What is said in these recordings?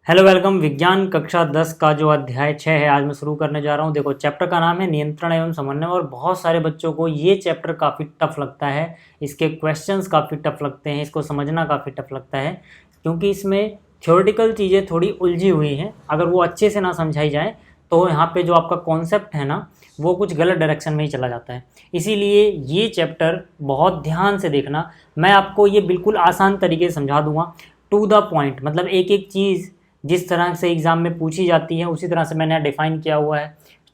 Hello welcome. विज्ञान कक्षा 10 का जो अध्याय 6 है आज मैं शुरू करने जा रहा हूँ। देखो चैप्टर का नाम है नियंत्रण एवं समन्वय और बहुत सारे बच्चों को ये चैप्टर काफ़ी टफ लगता है। इसके क्वेश्चंस काफ़ी टफ लगते हैं, इसको समझना काफ़ी टफ लगता है क्योंकि इसमें थ्योरेटिकल चीज़ें थोड़ी उलझी हुई हैं। अगर वो अच्छे से ना समझाई जाए तो यहाँ पे जो आपका कॉन्सेप्ट है ना वो कुछ गलत डायरेक्शन में ही चला जाता है। इसीलिए ये चैप्टर बहुत ध्यान से देखना। मैं आपको ये बिल्कुल आसान तरीके से समझा दूंगा, टू द पॉइंट। मतलब एक एक चीज़ जिस तरह से एग्ज़ाम में पूछी जाती है उसी तरह से मैंने डिफ़ाइन किया हुआ है।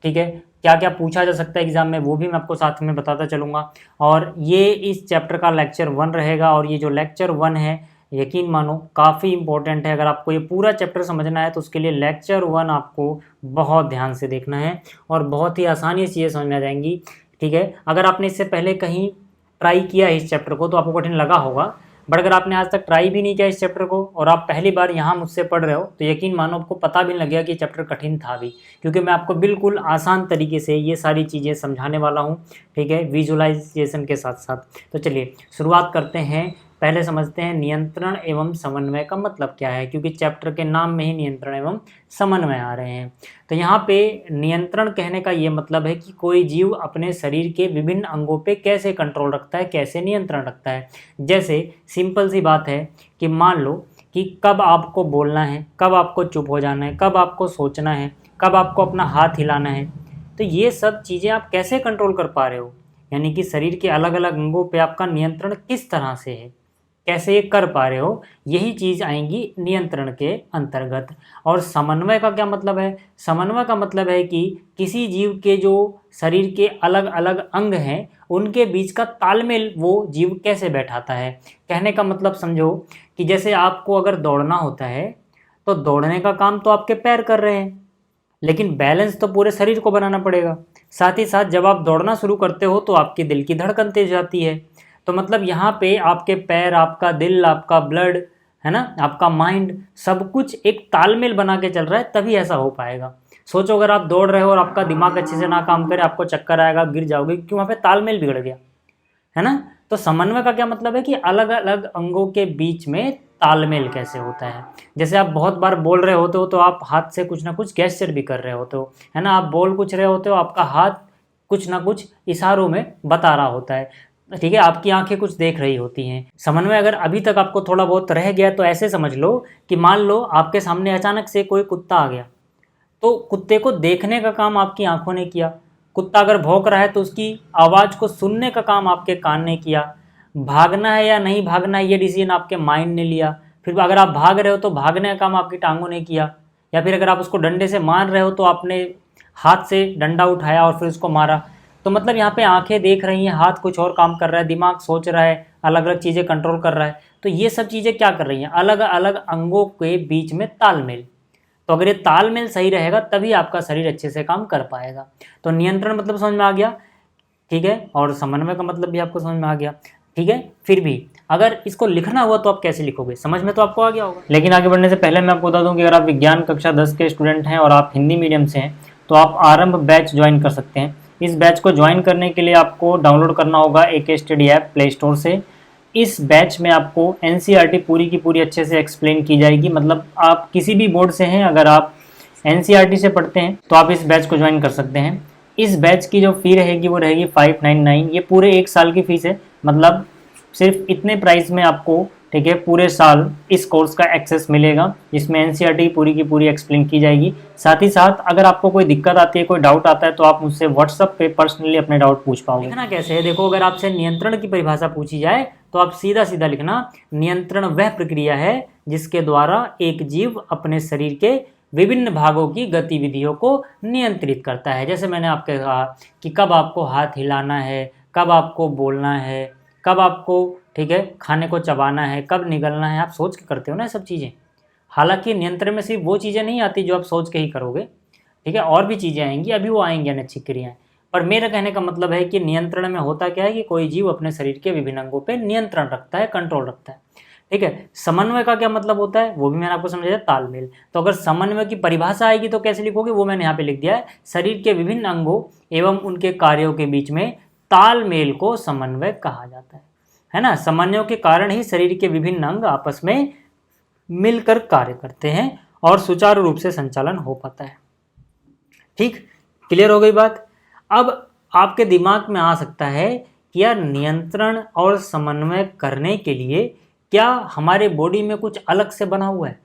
ठीक है, क्या क्या पूछा जा सकता है एग्ज़ाम में वो भी मैं आपको साथ में बताता चलूँगा। और ये इस चैप्टर का लेक्चर 1 रहेगा और ये जो लेक्चर 1 है यकीन मानो काफ़ी इंपॉर्टेंट है। अगर आपको ये पूरा चैप्टर समझना है तो उसके लिए लेक्चर 1 आपको बहुत ध्यान से देखना है और बहुत ही आसानी से चीज़ें समझ में आ जाएंगी। ठीक है, अगर आपने इससे पहले कहीं ट्राई किया है इस चैप्टर को तो आपको कठिन लगा होगा, बट अगर आपने आज तक ट्राई भी नहीं किया इस चैप्टर को और आप पहली बार यहाँ मुझसे पढ़ रहे हो तो यकीन मानो आपको पता भी नहीं लगेगा कि चैप्टर कठिन था भी, क्योंकि मैं आपको बिल्कुल आसान तरीके से ये सारी चीज़ें समझाने वाला हूँ। ठीक है, विजुअलाइजेशन के साथ साथ। तो चलिए शुरुआत करते हैं। पहले समझते हैं नियंत्रण एवं समन्वय का मतलब क्या है, क्योंकि चैप्टर के नाम में ही नियंत्रण एवं समन्वय आ रहे हैं। तो यहाँ पे नियंत्रण कहने का ये मतलब है कि कोई जीव अपने शरीर के विभिन्न अंगों पे कैसे कंट्रोल रखता है, कैसे नियंत्रण रखता है। जैसे सिंपल सी बात है कि मान लो कि कब आपको बोलना है, कब आपको चुप हो जाना है, कब आपको सोचना है, कब आपको अपना हाथ हिलाना है। तो ये सब चीज़ें आप कैसे कंट्रोल कर पा रहे हो, यानी कि शरीर के अलग अलग अंगों पे आपका नियंत्रण किस तरह से है, कैसे ये कर पा रहे हो, यही चीज़ आएंगी नियंत्रण के अंतर्गत। और समन्वय का क्या मतलब है? समन्वय का मतलब है कि किसी जीव के जो शरीर के अलग अलग अंग हैं उनके बीच का तालमेल वो जीव कैसे बैठाता है। कहने का मतलब समझो कि जैसे आपको अगर दौड़ना होता है तो दौड़ने का काम तो आपके पैर कर रहे हैं, लेकिन बैलेंस तो पूरे शरीर को बनाना पड़ेगा। साथ ही साथ जब आप दौड़ना शुरू करते हो तो आपके दिल की धड़कन तेज जाती है। तो मतलब यहाँ पे आपके पैर, आपका दिल, आपका ब्लड, है ना, आपका माइंड, सब कुछ एक तालमेल बना के चल रहा है, तभी ऐसा हो पाएगा। सोचो अगर आप दौड़ रहे हो और आपका दिमाग अच्छे से ना काम करे, आपको चक्कर आएगा, आप गिर जाओगे क्योंकि वहाँ पे तालमेल बिगड़ गया, है ना। तो समन्वय का क्या मतलब है कि अलग अलग अंगों के बीच में तालमेल कैसे होता है। जैसे आप बहुत बार बोल रहे होते हो तो आप हाथ से कुछ ना कुछ गेस्चर भी कर रहे होते हो, है ना। आप बोल कुछ रहे होते हो, आपका हाथ कुछ ना कुछ इशारों में बता रहा होता है। ठीक है, आपकी आंखें कुछ देख रही होती हैं। समन्वय अगर अभी तक आपको थोड़ा बहुत रह गया तो ऐसे समझ लो कि मान लो आपके सामने अचानक से कोई कुत्ता आ गया, तो कुत्ते को देखने का काम आपकी आंखों ने किया। कुत्ता अगर भौंक रहा है तो उसकी आवाज़ को सुनने का काम आपके कान ने किया। भागना है या नहीं भागना है ये डिसीजन आपके माइंड ने लिया। फिर अगर आप भाग रहे हो तो भागने का काम आपकी टांगों ने किया। या फिर अगर आप उसको डंडे से मार रहे हो तो आपने हाथ से डंडा उठाया और फिर उसको मारा। तो मतलब यहाँ पे आंखें देख रही हैं, हाथ कुछ और काम कर रहा है, दिमाग सोच रहा है, अलग अलग चीज़ें कंट्रोल कर रहा है। तो ये सब चीज़ें क्या कर रही हैं, अलग अलग अंगों के बीच में तालमेल। तो अगर ये तालमेल सही रहेगा तभी आपका शरीर अच्छे से काम कर पाएगा। तो नियंत्रण मतलब समझ में आ गया, ठीक है, और समन्वय का मतलब भी आपको समझ में आ गया। ठीक है, फिर भी अगर इसको लिखना हुआ तो आप कैसे लिखोगे, समझ में तो आपको आ गया होगा। लेकिन आगे बढ़ने से पहले मैं आपको बता दूं कि अगर आप विज्ञान कक्षा 10 के स्टूडेंट हैं और आप हिंदी मीडियम से हैं तो आप आरंभ बैच ज्वाइन कर सकते हैं। इस बैच को ज्वाइन करने के लिए आपको डाउनलोड करना होगा AK study app play store से। इस बैच में आपको NCERT पूरी की पूरी अच्छे से एक्सप्लेन की जाएगी। मतलब आप किसी भी बोर्ड से हैं, अगर आप NCERT से पढ़ते हैं तो आप इस बैच को ज्वाइन कर सकते हैं। इस बैच की जो फ़ी रहेगी वो रहेगी 599। ये पूरे 1 साल की फ़ीस है। मतलब सिर्फ इतने प्राइस में आपको, ठीक है, पूरे साल इस कोर्स का एक्सेस मिलेगा जिसमें NCERT पूरी की पूरी एक्सप्लेन की जाएगी। साथ ही साथ अगर आपको कोई दिक्कत आती है, कोई डाउट आता है तो आप मुझसे व्हाट्सअप पे पर्सनली अपने डाउट पूछ पाओगे। लिखना कैसे है, देखो अगर आपसे नियंत्रण की परिभाषा पूछी जाए तो आप सीधा सीधा लिखना, नियंत्रण वह प्रक्रिया है जिसके द्वारा एक जीव अपने शरीर के विभिन्न भागों की गतिविधियों को नियंत्रित करता है। जैसे मैंने आपके कहा कि कब आपको हाथ हिलाना है, कब आपको बोलना है, कब आपको, ठीक है, खाने को चबाना है, कब निगलना है, आप सोच के करते हो ना सब चीज़ें। हालांकि नियंत्रण में सिर्फ वो चीज़ें नहीं आती जो आप सोच के ही करोगे, ठीक है, और भी चीज़ें आएंगी, अभी वो आएंगी अनैच्छिक क्रियाएं। पर मेरा कहने का मतलब है कि नियंत्रण में होता क्या है कि कोई जीव अपने शरीर के विभिन्न अंगों पर नियंत्रण रखता है, कंट्रोल रखता है। ठीक है, समन्वय का क्या मतलब होता है वो भी मैंने आपको समझाया, तालमेल। तो अगर समन्वय की परिभाषा आएगी तो कैसे लिखोगे वो मैंने यहाँ पे लिख दिया है, शरीर के विभिन्न अंगों एवं उनके कार्यों के बीच में तालमेल को समन्वय कहा जाता है ना। समन्वय के कारण ही शरीर के विभिन्न अंग आपस में मिलकर कार्य करते हैं और सुचारू रूप से संचालन हो पाता है। ठीक, क्लियर हो गई बात। अब आपके दिमाग में आ सकता है कि यार नियंत्रण और समन्वय करने के लिए क्या हमारे बॉडी में कुछ अलग से बना हुआ है,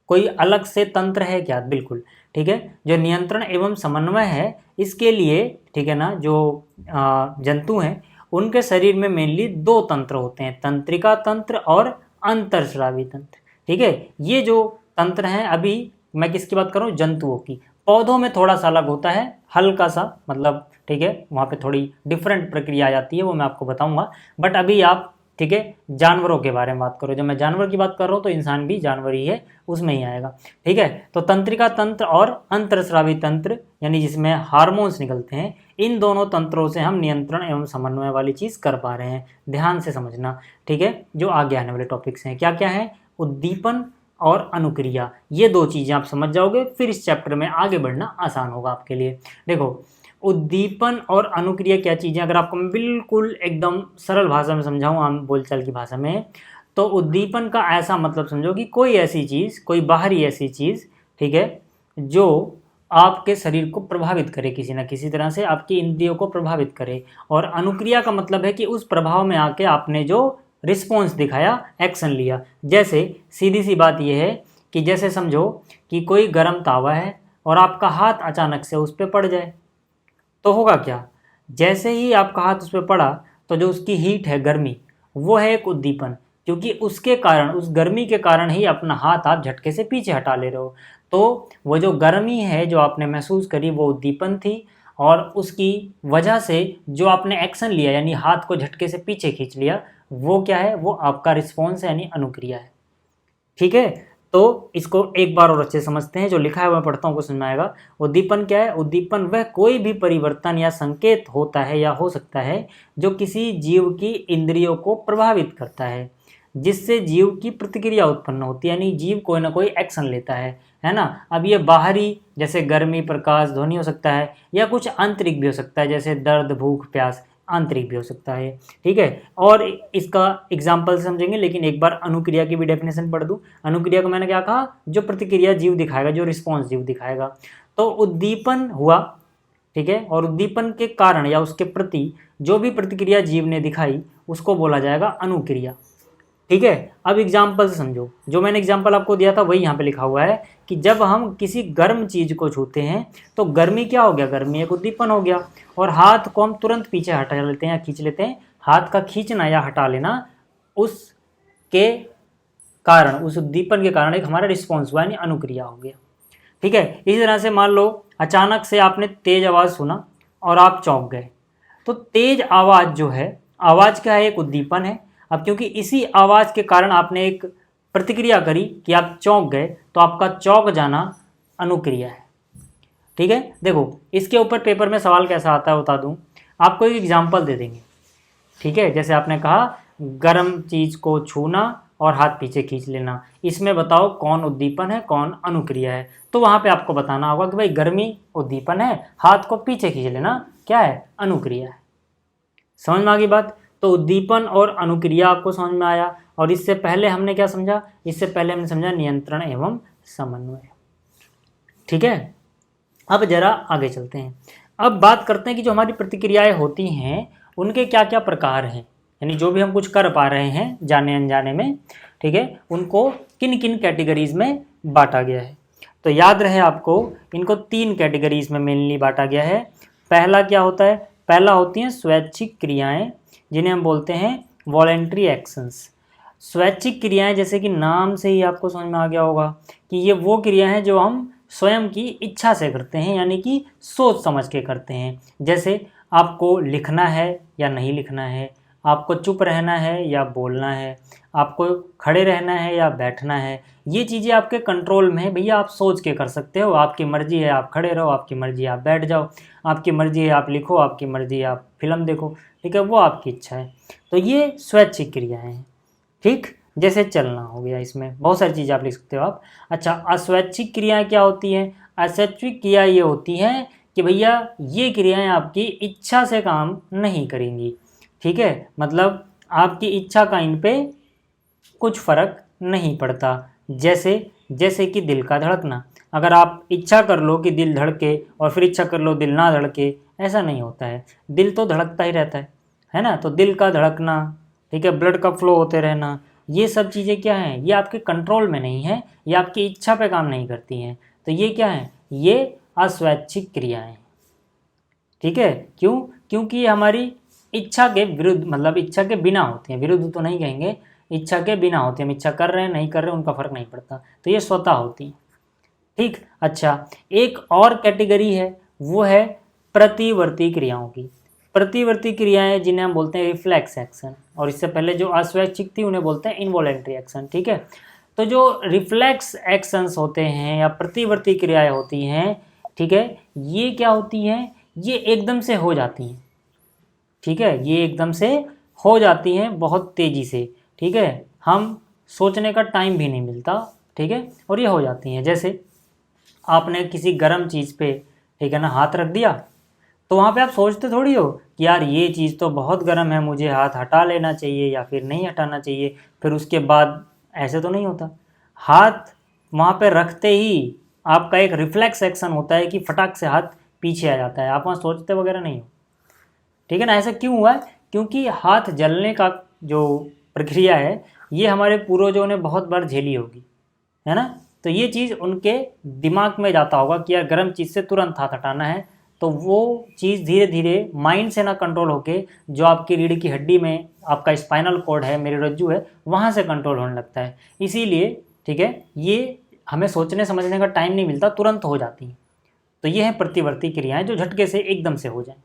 कोई अलग से तंत्र है क्या? बिल्कुल, ठीक है। जो नियंत्रण एवं समन्वय है इसके लिए, ठीक है ना, जो जंतु हैं उनके शरीर में मेनली दो तंत्र होते हैं, तंत्रिका तंत्र और अंतरस्रावी तंत्र। ठीक है, ये जो तंत्र हैं, अभी मैं किसकी बात कर रहा हूँ? जंतुओं की। पौधों में थोड़ा सा अलग होता है, हल्का सा, मतलब ठीक है, वहाँ पे थोड़ी डिफरेंट प्रक्रिया आ जाती है, वो मैं आपको बताऊंगा। बट अभी आप, ठीक है, जानवरों के बारे में बात करो। जब मैं जानवर की बात कर रहा हूँ तो इंसान भी जानवर ही है, उसमें ही आएगा। ठीक है, तो तंत्रिका तंत्र और अंतरस्रावी तंत्र, यानी जिसमें हार्मोन्स निकलते हैं, इन दोनों तंत्रों से हम नियंत्रण एवं समन्वय वाली चीज़ कर पा रहे हैं। ध्यान से समझना, ठीक है। जो आगे आने वाले टॉपिक्स हैं, क्या क्या है? उद्दीपन और अनुक्रिया, ये दो चीज़ें आप समझ जाओगे, फिर इस चैप्टर में आगे बढ़ना आसान होगा आपके लिए। देखो, उद्दीपन और अनुक्रिया क्या चीज़ें, अगर आपको मैं बिल्कुल एकदम सरल भाषा में समझाऊँ, आम बोलचाल की भाषा में, तो उद्दीपन का ऐसा मतलब समझो कि कोई ऐसी चीज़, कोई बाहरी ऐसी चीज़, ठीक है, जो आपके शरीर को प्रभावित करे, किसी ना किसी तरह से आपकी इंद्रियों को प्रभावित करे। और अनुक्रिया का मतलब है कि उस प्रभाव में आके आपने जो रिस्पॉन्स दिखाया, एक्शन लिया। जैसे सीधी सी बात यह है कि जैसे समझो कि कोई गर्म तावा है और आपका हाथ अचानक से उस पर पड़ जाए, तो होगा क्या? जैसे ही आपका हाथ उस पर पड़ा तो जो उसकी हीट है, गर्मी, वो है एक उद्दीपन, क्योंकि उसके कारण, उस गर्मी के कारण ही अपना हाथ आप झटके से पीछे हटा ले रहे हो। तो वो जो गर्मी है जो आपने महसूस करी, वो उद्दीपन थी, और उसकी वजह से जो आपने एक्शन लिया, यानी हाथ को झटके से पीछे खींच लिया, वो क्या है? वो आपका रिस्पॉन्स है, यानी अनुक्रिया है। ठीक है, तो इसको एक बार और अच्छे समझते हैं। जो लिखा है मैं पढ़ता हूँ, को समझ में आएगा। उद्दीपन क्या है? उद्दीपन वह कोई भी परिवर्तन या संकेत होता है या हो सकता है जो किसी जीव की इंद्रियों को प्रभावित करता है, जिससे जीव की प्रतिक्रिया उत्पन्न होती है, यानी जीव कोई ना कोई एक्शन लेता है ना। अब ये बाहरी, जैसे गर्मी, प्रकाश, ध्वनि हो सकता है, या कुछ आंतरिक भी हो सकता है, जैसे दर्द, भूख, प्यास, आंतरिक भी हो सकता है। ठीक है, और इसका एग्जाम्पल समझेंगे, लेकिन एक बार अनुक्रिया की भी डेफिनेशन पढ़ दूं। अनुक्रिया को मैंने क्या कहा? जो प्रतिक्रिया जीव दिखाएगा, जो रिस्पॉन्स जीव दिखाएगा। तो उद्दीपन हुआ, ठीक है, और उद्दीपन के कारण या उसके प्रति जो भी प्रतिक्रिया जीव ने दिखाई, उसको बोला जाएगा अनुक्रिया। ठीक है, अब एग्जाम्पल से समझो। जो मैंने एग्जाम्पल आपको दिया था वही यहाँ पे लिखा हुआ है कि जब हम किसी गर्म चीज़ को छूते हैं तो गर्मी क्या हो गया? गर्मी एक उद्दीपन हो गया, और हाथ को हम तुरंत पीछे हटा लेते हैं या खींच लेते हैं। हाथ का खींचना या हटा लेना उसके कारण, उस उद्दीपन के कारण एक हमारा रिस्पॉन्स हुआ, यानी अनुक्रिया हो गया। ठीक है, इसी तरह से मान लो अचानक से आपने तेज आवाज़ सुना और आप चौंक गए, तो तेज आवाज़ जो है, आवाज़ क्या है? एक उद्दीपन है। अब क्योंकि इसी आवाज़ के कारण आपने एक प्रतिक्रिया करी कि आप चौंक गए, तो आपका चौंक जाना अनुक्रिया है। ठीक है, देखो इसके ऊपर पेपर में सवाल कैसा आता है बता दूं। आपको एक एग्जाम्पल दे देंगे, ठीक है, जैसे आपने कहा गर्म चीज़ को छूना और हाथ पीछे खींच लेना, इसमें बताओ कौन उद्दीपन है, कौन अनुक्रिया है। तो वहाँ पे आपको बताना होगा कि भाई गर्मी उद्दीपन है, हाथ को पीछे खींच लेना क्या है? अनुक्रिया है। समझ में आ गई बात? तो उद्दीपन और अनुक्रिया आपको समझ में आया। और इससे पहले हमने क्या समझा? इससे पहले हमने समझा नियंत्रण एवं समन्वय। ठीक है, अब जरा आगे चलते हैं। अब बात करते हैं कि जो हमारी प्रतिक्रियाएं होती हैं उनके क्या क्या प्रकार हैं, यानी जो भी हम कुछ कर पा रहे हैं जाने अनजाने में, ठीक है, उनको किन किन कैटेगरीज में बांटा गया है। तो याद रहे आपको, इनको 3 कैटेगरीज में मेनली बांटा गया है। पहला क्या होता है? पहला होती हैं स्वैच्छिक क्रियाएं, जिन्हें हम बोलते हैं वॉलेंट्री एक्शंस। स्वैच्छिक क्रियाएं, जैसे कि नाम से ही आपको समझ में आ गया होगा कि ये वो क्रिया हैं जो हम स्वयं की इच्छा से करते हैं, यानी कि सोच समझ के करते हैं। जैसे आपको लिखना है या नहीं लिखना है, आपको चुप रहना है या बोलना है, आपको खड़े रहना है या बैठना है, ये चीज़ें आपके कंट्रोल में है भैया, आप सोच के कर सकते हो। आपकी मर्जी है आप खड़े रहो, आपकी मर्जी है आप बैठ जाओ, आपकी मर्जी है आप लिखो, आपकी मर्जी है आप फिल्म देखो, ठीक है, वो आपकी इच्छा है। तो ये स्वैच्छिक क्रियाएँ हैं। ठीक, जैसे चलना हो गया, इसमें बहुत सारी चीज़ें आप लिख सकते हो आप। अच्छा, अस्वैच्छिक क्रियाएं क्या होती हैं? अस्वैच्छिक क्रिया ये होती हैं कि भैया ये क्रियाएं आपकी इच्छा से काम नहीं करेंगी। ठीक है, मतलब आपकी इच्छा का इन पे कुछ फर्क नहीं पड़ता। जैसे जैसे कि दिल का धड़कना। अगर आप इच्छा कर लो कि दिल धड़के और फिर इच्छा कर लो दिल ना धड़के, ऐसा नहीं होता है। दिल तो धड़कता ही रहता है ना। तो दिल का धड़कना, ठीक है, ब्लड का फ्लो होते रहना, ये सब चीज़ें क्या हैं, ये आपके कंट्रोल में नहीं है, ये आपकी इच्छा पे काम नहीं करती हैं। तो ये क्या है, ये अस्वैच्छिक क्रियाएं, ठीक है। क्यों? क्योंकि ये हमारी इच्छा के विरुद्ध, मतलब इच्छा के बिना होती हैं, विरुद्ध तो नहीं कहेंगे, इच्छा के बिना होती हैं। हम इच्छा कर रहे हैं नहीं कर रहे हैं उनका फर्क नहीं पड़ता, तो ये स्वतः होती हैं, ठीक। अच्छा, एक और कैटेगरी है, वो है प्रतिवर्ती क्रियाओं की। प्रतिवर्ती क्रियाएं जिन्हें हम बोलते हैं रिफ्लेक्स एक्शन, और इससे पहले जो अस्वैच्छिक थी उन्हें बोलते हैं इनवॉलेंट्री एक्शन, ठीक है। तो जो रिफ्लेक्स एक्शंस होते हैं या प्रतिवर्ती क्रियाएं होती हैं, ठीक है, ये क्या होती हैं, ये एकदम से हो जाती हैं, ठीक है, ये एकदम से हो जाती हैं बहुत तेज़ी से, ठीक है, हम सोचने का टाइम भी नहीं मिलता, ठीक है, और ये हो जाती हैं। जैसे आपने किसी गर्म चीज़ पे, ठीक है ना, हाथ रख दिया, तो वहाँ पे आप सोचते थोड़ी हो कि यार ये चीज़ तो बहुत गर्म है, मुझे हाथ हटा लेना चाहिए या फिर नहीं हटाना चाहिए, फिर उसके बाद, ऐसे तो नहीं होता। हाथ वहाँ पे रखते ही आपका एक रिफ्लेक्स एक्शन होता है कि फटाक से हाथ पीछे आ जाता है, आप वहाँ सोचते वगैरह नहीं हो, ठीक है ना। ऐसा क्यों हुआ है? क्योंकि हाथ जलने का जो प्रक्रिया है, ये हमारे पूर्वजों ने बहुत बार झेली होगी, है ना। तो ये चीज़ उनके दिमाग में जाता होगा कि यार गर्म चीज़ से तुरंत हाथ हटाना है, तो वो चीज़ धीरे धीरे माइंड से ना कंट्रोल होके जो आपकी रीढ़ की हड्डी में आपका स्पाइनल कॉर्ड है, मेरी रज्जू है, वहाँ से कंट्रोल होने लगता है। इसीलिए, ठीक है, ये हमें सोचने समझने का टाइम नहीं मिलता, तुरंत हो जाती हैं। तो ये है प्रतिवर्ती क्रियाएं जो झटके से एकदम से हो जाएं।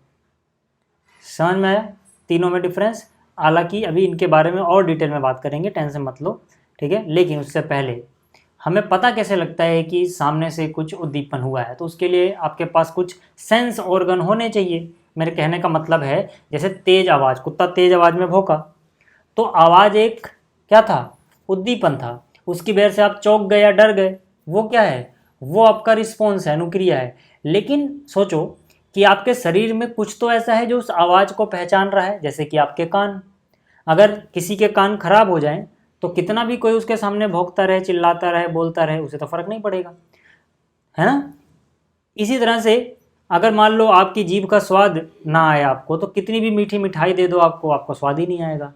समझ में आया तीनों में डिफरेंस? हालांकि अभी इनके बारे में और डिटेल में बात करेंगे, टेंशन मत लो, ठीक है। लेकिन उससे पहले हमें पता कैसे लगता है कि सामने से कुछ उद्दीपन हुआ है? तो उसके लिए आपके पास कुछ सेंस ऑर्गन होने चाहिए। मेरे कहने का मतलब है, जैसे तेज आवाज़, कुत्ता तेज आवाज़ में भौंका, तो आवाज़ एक क्या था, उद्दीपन था। उसकी वजह से आप चौंक गए या डर गए, वो क्या है, वो आपका रिस्पॉन्स है, अनुक्रिया है। लेकिन सोचो कि आपके शरीर में कुछ तो ऐसा है जो उस आवाज़ को पहचान रहा है, जैसे कि आपके कान। अगर किसी के कान खराब हो जाएं तो कितना भी कोई उसके सामने भौंकता रहे, चिल्लाता रहे, बोलता रहे, उसे तो फर्क नहीं पड़ेगा, है ना। इसी तरह से अगर मान लो आपकी जीभ का स्वाद ना आए आपको, तो कितनी भी मीठी मिठाई दे दो आपको, आपको स्वाद ही नहीं आएगा।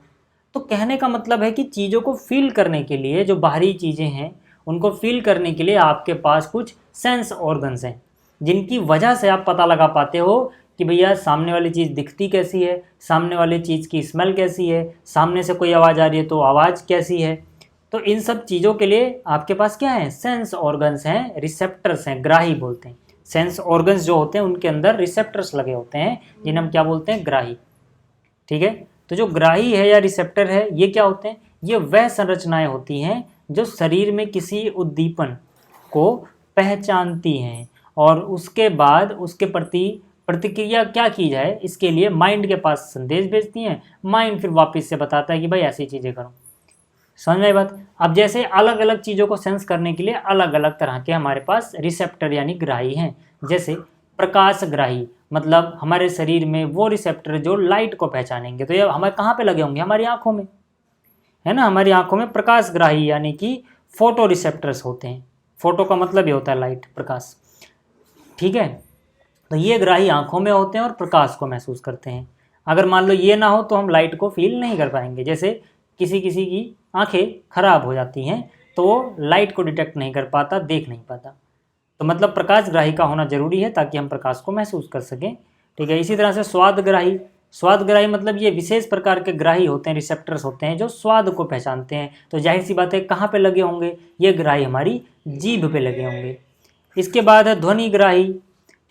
तो कहने का मतलब है कि चीज़ों को फील करने के लिए, जो बाहरी चीज़ें हैं उनको फील करने के लिए आपके पास कुछ सेंस ऑर्गन्स हैं, जिनकी वजह से आप पता लगा पाते हो कि भैया सामने वाली चीज़ दिखती कैसी है, सामने वाली चीज़ की स्मेल कैसी है, सामने से कोई आवाज़ आ रही है तो आवाज़ कैसी है। तो इन सब चीज़ों के लिए आपके पास क्या है, सेंस ऑर्गन्स हैं, रिसेप्टर्स हैं, ग्राही बोलते हैं। सेंस ऑर्गन्स जो होते हैं उनके अंदर रिसेप्टर्स लगे होते हैं, जिन्हें हम क्या बोलते हैं, ग्राही, ठीक है। तो जो ग्राही है या रिसेप्टर है, ये क्या होते हैं, ये वह संरचनाएं होती हैं जो शरीर में किसी उद्दीपन को पहचानती हैं और उसके बाद उसके प्रति प्रतिक्रिया क्या की जाए, इसके लिए माइंड के पास संदेश भेजती हैं। माइंड फिर वापस से बताता है कि भाई ऐसी चीज़ें करो। समझ में आई बात? अब जैसे अलग अलग चीज़ों को सेंस करने के लिए अलग अलग तरह के हमारे पास रिसेप्टर यानी ग्राही हैं। जैसे प्रकाश ग्राही, मतलब हमारे शरीर में वो रिसेप्टर जो लाइट को पहचानेंगे, तो ये हमारे कहाँ पे लगे होंगे, हमारी आंखों में, है ना। हमारी आंखों में प्रकाश ग्राही यानी कि फोटो रिसेप्टर्स होते हैं। फोटो का मतलब ये होता है लाइट, प्रकाश, ठीक है। तो ये ग्राही आंखों में होते हैं और प्रकाश को महसूस करते हैं। अगर मान लो ये ना हो तो हम लाइट को फील नहीं कर पाएंगे। जैसे किसी किसी की आंखें खराब हो जाती हैं तो वो लाइट को डिटेक्ट नहीं कर पाता, देख नहीं पाता। तो मतलब प्रकाश ग्राही का होना जरूरी है ताकि हम प्रकाश को महसूस कर सकें, ठीक है। इसी तरह से स्वाद ग्राही, स्वाद ग्राही मतलब ये विशेष प्रकार के ग्राही होते हैं, रिसेप्टर्स होते हैं जो स्वाद को पहचानते हैं। तो जाहिर सी बात है कहाँ पे लगे होंगे, ये ग्राही हमारी जीभ पे लगे होंगे। इसके बाद है ध्वनि ग्राही,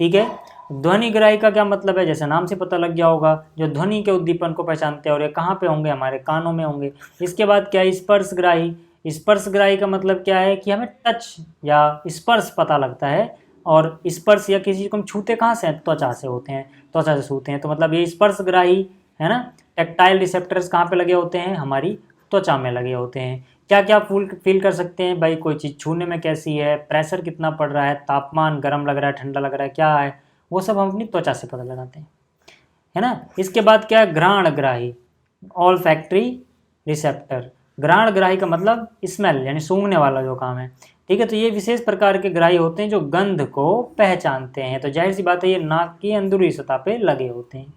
ठीक है। ध्वनि ग्राही का क्या मतलब है, जैसे नाम से पता लग गया होगा, जो ध्वनि के उद्दीपन को पहचानते हैं और ये कहाँ पे होंगे, हमारे कानों में होंगे। इसके बाद क्या है, स्पर्श ग्राही। स्पर्श ग्राही का मतलब क्या है कि हमें टच या स्पर्श पता लगता है, और स्पर्श या किसी को हम छूते कहाँ से, त्वचा से होते हैं, त्वचा से छूते हैं, तो मतलब ये स्पर्श ग्राही है ना। टेक्टाइल रिसेप्टर्स कहाँ पे लगे होते हैं, हमारी त्वचा में लगे होते हैं। क्या क्या फील कर सकते हैं भाई, कोई चीज़ छूने में कैसी है, प्रेशर कितना पड़ रहा है, तापमान गर्म लग रहा है, ठंडा लग रहा है, क्या है, वो सब हम अपनी त्वचा से पता लगाते हैं, है ना। इसके बाद क्या है, घ्राण ग्राही, ऑल फैक्ट्री रिसेप्टर। घ्राण ग्राही का मतलब स्मेल यानी सूंघने वाला जो काम है, ठीक है। तो ये विशेष प्रकार के ग्राही होते हैं जो गंध को पहचानते हैं। तो जाहिर सी बात है ये नाक की अंदरूनी सतह पे लगे होते हैं।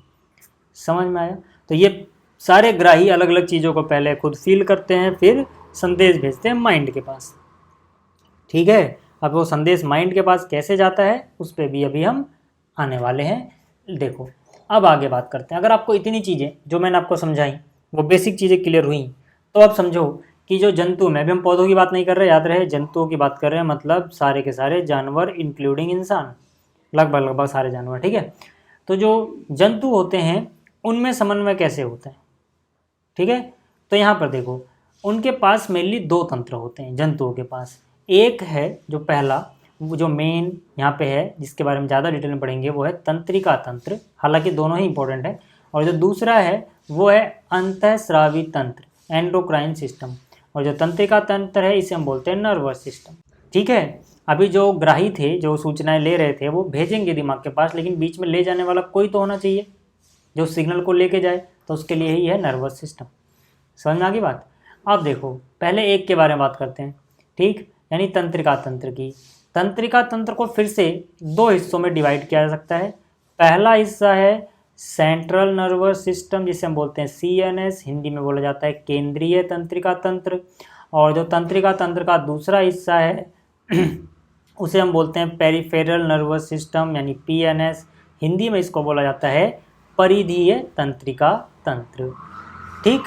समझ में आया? तो ये सारे ग्राही अलग अलग चीज़ों को पहले खुद फील करते हैं, फिर संदेश भेजते हैं माइंड के पास। ठीक है। अब वो संदेश माइंड के पास कैसे जाता है उस पर भी अभी हम आने वाले हैं। देखो अब आगे बात करते हैं। अगर आपको इतनी चीज़ें जो मैंने आपको समझाई वो बेसिक चीज़ें क्लियर हुई, तो अब समझो कि जो जंतु में, अभी हम पौधों की बात नहीं कर रहे, याद रहे जंतुओं की बात कर रहे हैं, मतलब सारे के सारे जानवर इंक्लूडिंग इंसान, लगभग लगभग सारे जानवर। ठीक है। तो जो जंतु होते हैं उनमें समन्वय कैसे होता है? ठीक है। तो यहाँ पर देखो उनके पास मेनली दो तंत्र होते हैं जंतुओं के पास। एक है जो पहला, वो जो मेन यहाँ पे है जिसके बारे में ज़्यादा डिटेल में पढ़ेंगे, वो है तंत्रिका तंत्र, हालांकि दोनों ही इंपॉर्टेंट है। और जो दूसरा है वो है अंतःस्रावी तंत्र, एंडोक्राइन सिस्टम। और जो तंत्रिका तंत्र है इसे हम बोलते हैं नर्वस सिस्टम। ठीक है। अभी जो ग्राही थे जो सूचनाएं ले रहे थे वो भेजेंगे दिमाग के पास, लेकिन बीच में ले जाने वाला कोई तो होना चाहिए जो सिग्नल को लेके जाए, तो उसके लिए ही है नर्वस सिस्टम। समझ में आ गई बात? अब देखो पहले एक के बारे में बात करते हैं। ठीक, यानी तंत्रिका तंत्र की। तंत्रिका तंत्र को फिर से दो हिस्सों में डिवाइड किया जा सकता है। पहला हिस्सा है सेंट्रल नर्वस सिस्टम, जिसे हम बोलते हैं CNS, हिंदी में बोला जाता है केंद्रीय तंत्रिका तंत्र। और जो तंत्रिका तंत्र का दूसरा हिस्सा है उसे हम बोलते हैं पेरिफेरल नर्वस सिस्टम, यानी PNS, हिंदी में इसको बोला जाता है परिधीय तंत्रिका तंत्र। ठीक,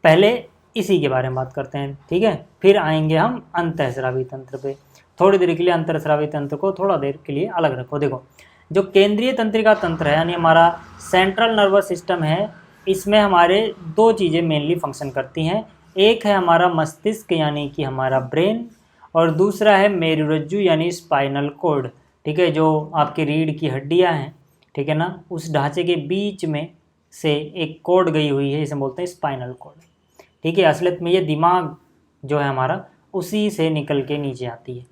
पहले इसी के बारे में बात करते हैं। ठीक है, फिर आएंगे हम अंतःस्रावी तंत्र पे। थोड़ी देर के लिए अंतःस्रावी तंत्र को थोड़ा देर के लिए अलग रखो। देखो जो केंद्रीय तंत्रिका तंत्र है यानी हमारा सेंट्रल नर्वस सिस्टम है, इसमें हमारे दो चीज़ें मेनली फंक्शन करती हैं। एक है हमारा मस्तिष्क यानी कि हमारा ब्रेन, और दूसरा है मेरुरज्जु यानी स्पाइनल कॉर्ड। ठीक है, जो आपकी रीढ़ की हड्डियाँ हैं, ठीक है ना, उस ढांचे के बीच में से एक कॉर्ड गई हुई है, इसे बोलते हैं स्पाइनल कॉर्ड। ठीक है, असलियत में ये दिमाग जो है हमारा उसी से निकल के नीचे आती है।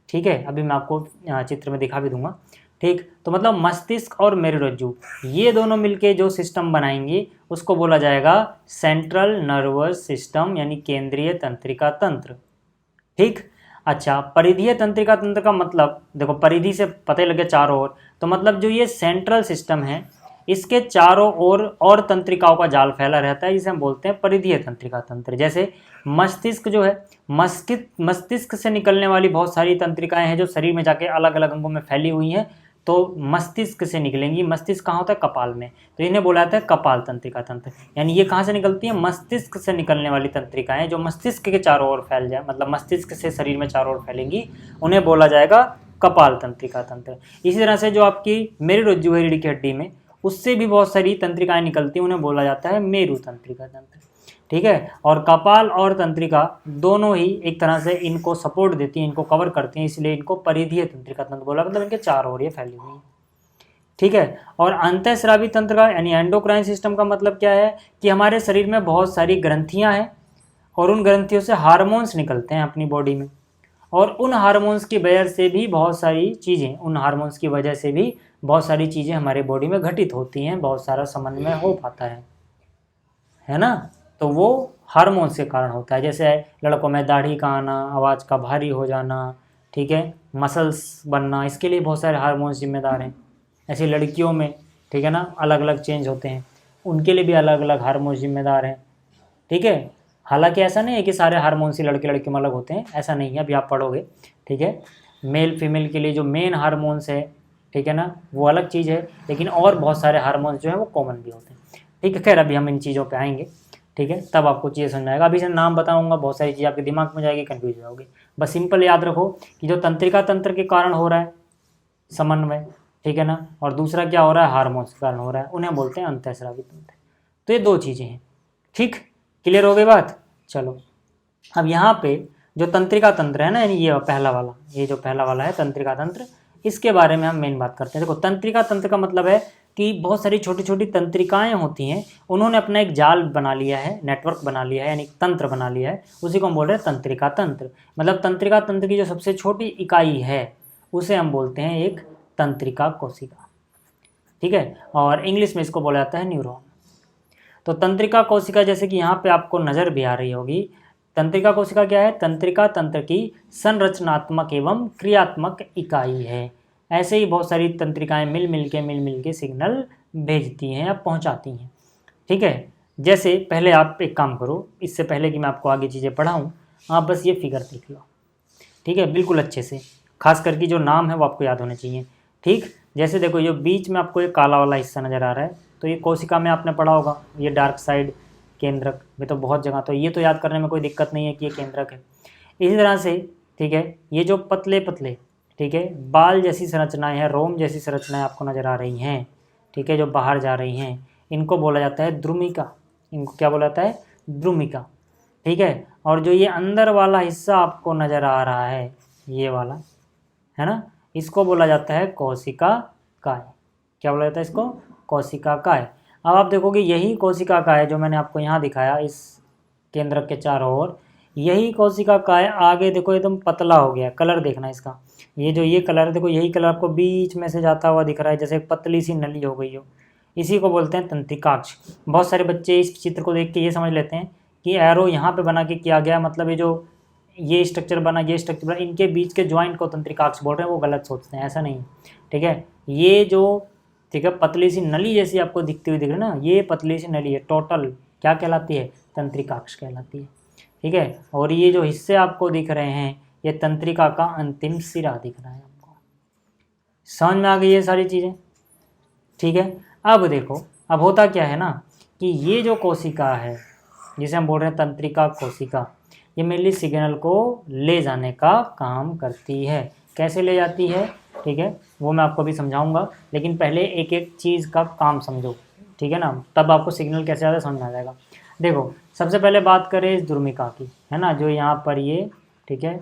ठीक है, अभी मैं आपको चित्र में दिखा भी दूंगा। ठीक, तो मतलब मस्तिष्क और मेरुरज्जु ये दोनों मिलके जो सिस्टम बनाएंगे उसको बोला जाएगा सेंट्रल नर्वस सिस्टम, यानी केंद्रीय तंत्रिका तंत्र। ठीक, अच्छा, परिधीय तंत्रिका तंत्र का मतलब देखो, परिधि से पता ही लगे चारों ओर, तो मतलब जो ये सेंट्रल सिस्टम है इसके चारों ओर और तंत्रिकाओं का जाल फैला रहता है, जिसे हम बोलते हैं परिधीय तंत्रिका तंत्र। जैसे मस्तिष्क जो है, मस्तिष्क से निकलने वाली बहुत सारी तंत्रिकाएं हैं जो शरीर में जाके अलग अलग अंगों में फैली हुई हैं, तो मस्तिष्क से निकलेंगी। मस्तिष्क कहाँ होता है? कपाल में, तो इन्हें बोला जाता है कपाल तंत्रिका तंत्र। यानी ये कहाँ से निकलती है? मस्तिष्क से निकलने वाली तंत्रिकाएं जो मस्तिष्क के चारों ओर फैल जाए, मतलब मस्तिष्क से शरीर में चारों ओर फैलेंगी, उन्हें बोला जाएगा कपाल तंत्रिका तंत्र। इसी तरह से जो आपकी मेरुरज्जु है रीढ़ की हड्डी में, उससे भी बहुत सारी तंत्रिकाएं निकलती हैं, उन्हें बोला जाता है मेरु तंत्रिका तंत्र। ठीक है, और कपाल और तंत्रिका दोनों ही एक तरह से इनको सपोर्ट देती हैं, इनको कवर करती हैं, इसलिए इनको परिधीय तंत्रिका तंत्र बोला, मतलब इनके चारों ओर ये फैली हुई है। ठीक है, और अंतःस्रावी तंत्र का यानी एंडोक्राइन सिस्टम का मतलब क्या है कि हमारे शरीर में बहुत सारी ग्रंथियां हैं और उन ग्रंथियों से हार्मोन्स निकलते हैं अपनी बॉडी में, और उन हार्मोन्स की वजह से भी बहुत सारी चीज़ें हमारे बॉडी में घटित होती हैं, बहुत सारा समन्वय हो पाता है ना। तो वो हार्मोन्स के कारण होता है। जैसे लड़कों में दाढ़ी का आना, आवाज़ का भारी हो जाना, ठीक है, मसल्स बनना, इसके लिए बहुत सारे हार्मोन्स जिम्मेदार हैं। ऐसे लड़कियों में, ठीक है ना, अलग अलग चेंज होते हैं, उनके लिए भी अलग अलग हार्मोन्स जिम्मेदार हैं। ठीक है, हालांकि ऐसा नहीं है कि सारे हार्मोन्स ही लड़के लड़के में अलग होते हैं, ऐसा नहीं है, अभी आप पढ़ोगे। ठीक है, मेल फीमेल के लिए जो मेन हार्मोन्स है, ठीक है ना, वो अलग चीज़ है, लेकिन और बहुत सारे हार्मोन्स जो हैं वो कॉमन भी होते हैं। ठीक है, खैर अभी हम इन चीज़ों पे आएंगे। ठीक है, तब आपको चीज़ें समझ आएगा। अभी से नाम बताऊंगा, बहुत सारी चीज़ें आपके दिमाग में जाएगी, कन्फ्यूज हो जाओगे। बस सिंपल याद रखो कि जो तंत्रिका तंत्र के कारण हो रहा है समन्वय, ठीक है ना, और दूसरा क्या हो रहा है? हार्मोन्स के कारण हो रहा है, उन्हें बोलते हैं अंतःस्रावी तंत्र। तो ये दो चीज़ें हैं। ठीक, क्लियर हो गई बात? चलो, अब यहाँ पे जो तंत्रिका तंत्र है ना, यानी ये जो पहला वाला है तंत्रिका तंत्र, इसके बारे में हम मेन बात करते हैं। देखो, तंत्रिका तंत्र का मतलब है कि बहुत सारी छोटी छोटी तंत्रिकाएं होती हैं, उन्होंने अपना एक जाल बना लिया है, नेटवर्क बना लिया है, यानी तंत्र बना लिया है, उसी को हम बोल रहे हैं तंत्रिका तंत्र। मतलब तंत्रिका तंत्र की जो सबसे छोटी इकाई है उसे हम बोलते हैं एक तंत्रिका कोशिका। ठीक है, और इंग्लिश में इसको बोला जाता है न्यूरॉन। तो तंत्रिका कोशिका, जैसे कि यहाँ पे आपको नज़र भी आ रही होगी, तंत्रिका कोशिका क्या है? तंत्रिका तंत्र की संरचनात्मक एवं क्रियात्मक इकाई है। ऐसे ही बहुत सारी तंत्रिकाएं मिल मिल के सिग्नल भेजती हैं या पहुंचाती हैं। ठीक है, जैसे पहले आप एक काम करो, इससे पहले कि मैं आपको आगे चीज़ें पढ़ाऊँ, आप बस ये फिगर देख लो। ठीक है, बिल्कुल अच्छे से, खास करके जो नाम है वो आपको याद होने चाहिए। ठीक, जैसे देखो ये बीच में आपको ये काला वाला हिस्सा नज़र आ रहा है, तो ये कोशिका में आपने पढ़ा होगा, ये डार्क साइड केंद्रक में तो बहुत जगह, तो ये तो याद करने में कोई दिक्कत नहीं है कि ये केंद्रक है। इसी तरह से ठीक है, ये जो पतले पतले ठीक है बाल जैसी संरचनाएं हैं, रोम जैसी संरचनाएं आपको नज़र आ रही हैं, ठीक है, जो बाहर जा रही हैं, इनको बोला जाता है द्रुमिका। इनको क्या बोला जाता है? द्रुमिका। ठीक है, और जो ये अंदर वाला हिस्सा आपको नज़र आ रहा है, ये वाला है ना, इसको बोला जाता है कोशिका काय। क्या बोला जाता है इसको? कोशिका काय। अब आप देखोगे यही कोशिका काय जो मैंने आपको यहाँ दिखाया इस केंद्रक के चारों ओर, यही कोशिका काय आगे देखो एकदम पतला हो गया। कलर देखना इसका, ये जो ये कलर है देखो, यही कलर आपको बीच में से जाता हुआ दिख रहा है, जैसे एक पतली सी नली हो गई हो। इसी को बोलते हैं तंत्रिकाक्ष। बहुत सारे बच्चे इस चित्र को देख के ये समझ लेते हैं कि एरो यहाँ पे बना के किया गया, मतलब ये जो ये स्ट्रक्चर बना, ये स्ट्रक्चर बना, इनके बीच के ज्वाइंट को तंत्रिकाक्ष बोल रहे हैं, वो गलत सोचते हैं, ऐसा नहीं है। ठीक है, ये जो ठीक है पतली सी नली जैसी आपको दिखती हुई दिख रही है ना, ये पतली सी नली है, टोटल क्या कहलाती है? तंत्रिकाक्ष कहलाती है। ठीक है, और ये जो हिस्से आपको दिख रहे हैं, ये तंत्रिका का अंतिम सिरा दिख रहा है आपको। समझ में आ गई ये सारी चीज़ें? ठीक है, अब देखो, अब होता क्या है ना कि ये जो कोशिका है जिसे हम बोल रहे हैं तंत्रिका कोशिका, ये मेनली सिग्नल को ले जाने का काम करती है। कैसे ले जाती है? ठीक है, वो मैं आपको अभी समझाऊंगा, लेकिन पहले एक एक चीज़ का काम समझो। ठीक है ना, तब आपको सिग्नल कैसे आता है समझ में आ जाएगा। देखो, सबसे पहले बात करें इस द्रुमिका की, है ना, जो यहाँ पर ये ठीक है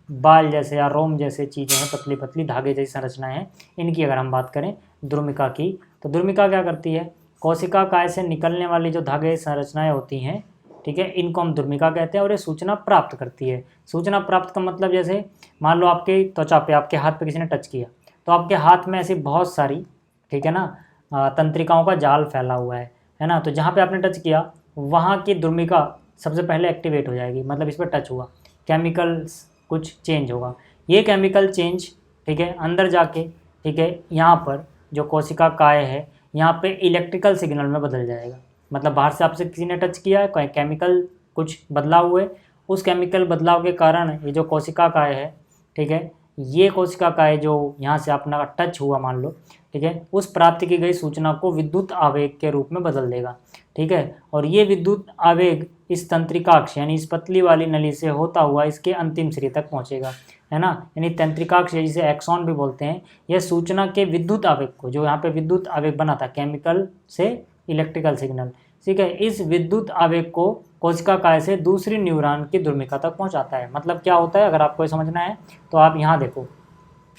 बाल जैसे या रोम जैसे चीज़ें हैं, पतली पतली धागे जैसी संरचनाएं हैं, इनकी अगर हम बात करें द्रुमिका की, तो द्रुमिका क्या करती है? कोशिका काय से निकलने वाली जो धागे संरचनाएं होती हैं, ठीक है, इनको हम द्रुमिका कहते हैं, और ये सूचना प्राप्त करती है। सूचना प्राप्त का मतलब जैसे मान लो आपके त्वचा पे, आपके हाथ पे किसी ने टच किया, तो आपके हाथ में ऐसी बहुत सारी ठीक है ना तंत्रिकाओं का जाल फैला हुआ है ना, तो जहाँ पे आपने टच किया वहाँ की द्रुमिका सबसे पहले एक्टिवेट हो जाएगी, मतलब इस पर टच हुआ, केमिकल्स कुछ चेंज होगा, ये केमिकल चेंज ठीक है अंदर जाके ठीक है यहाँ पर जो कोशिका काय है यहाँ पे इलेक्ट्रिकल सिग्नल में बदल जाएगा। मतलब बाहर से आपसे किसी ने टच किया है, कोई केमिकल कुछ बदलाव हुए, उस केमिकल बदलाव के कारण ये जो कोशिका काय है ठीक है, ये कोशिका काय जो यहाँ से अपना टच हुआ मान लो ठीक है, उस प्राप्त की गई सूचना को विद्युत आवेग के रूप में बदल देगा। ठीक है, और ये विद्युत आवेग इस तंत्रिकाक्ष यानी इस पतली वाली नली से होता हुआ इसके अंतिम सिरे तक पहुँचेगा, है ना, यानी तंत्रिकाक्ष जिसे एक्सॉन भी बोलते हैं, यह सूचना के विद्युत आवेग को, जो यहाँ पे विद्युत आवेग बना था केमिकल से इलेक्ट्रिकल सिग्नल, ठीक है, इस विद्युत आवेग को कोशिका काय से दूसरी न्यूरॉन की द्रुमिका तक पहुंचाता है। मतलब क्या होता है, अगर आपको ये समझना है तो आप यहाँ देखो,